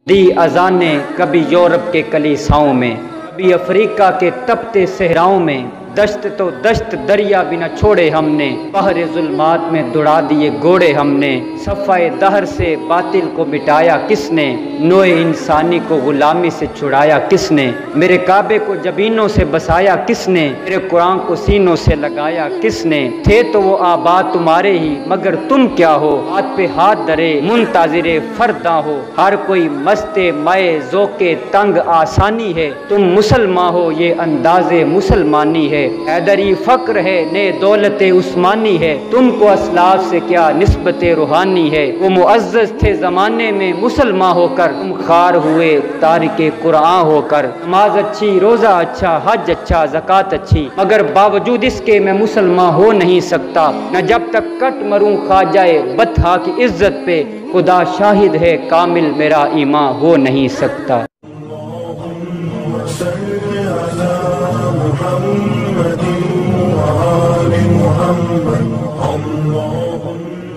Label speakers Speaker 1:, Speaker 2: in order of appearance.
Speaker 1: دی اذانیں کبھی یورپ کے کلیساؤں میں، کبھی افریقہ کے تپتے صحراؤں میں، دشت تو دشت دریا بھی نہ چھوڑے ہم نے، بحر ظلمات میں دوڑا دیے گھوڑے ہم نے، صفائے دہر سے باطل کو مٹایا کس نے، نوع انسانی کو غلامی سے چھڑایا کس نے، میرے کعبے کو جبینوں سے بسایا کس نے، میرے قرآن کو سینوں سے لگایا کس نے، تھے تو وہ آباد تمہارے ہی مگر تم کیا ہو، ہاتھ پہ ہاتھ درے منتظر فردا ہو، ہر کوئی مست مائے ذوق تنگ آسانی ہے، تم مسلمان ہو یہ انداز مسلمانی ہے، حیدری فقر ہے نے دولت عثمانی ہے، تم کو اسلاف سے کیا نسبت روحانی ہے، وہ معزز تھے زمانے میں مسلمان ہو کر، تم خوار ہوئے تارک قرآن ہو کر، نماز اچھی روزہ اچھا حج اچھا زکوٰۃ اچھی، مگر باوجود اس کے میں مسلمان ہو نہیں سکتا، نہ جب تک کٹ مروں خواجہ بطحا کی عزت پہ، خدا شاہد ہے کامل میرا ایمان ہو نہیں سکتا۔
Speaker 2: محمد وآل محمد اللهم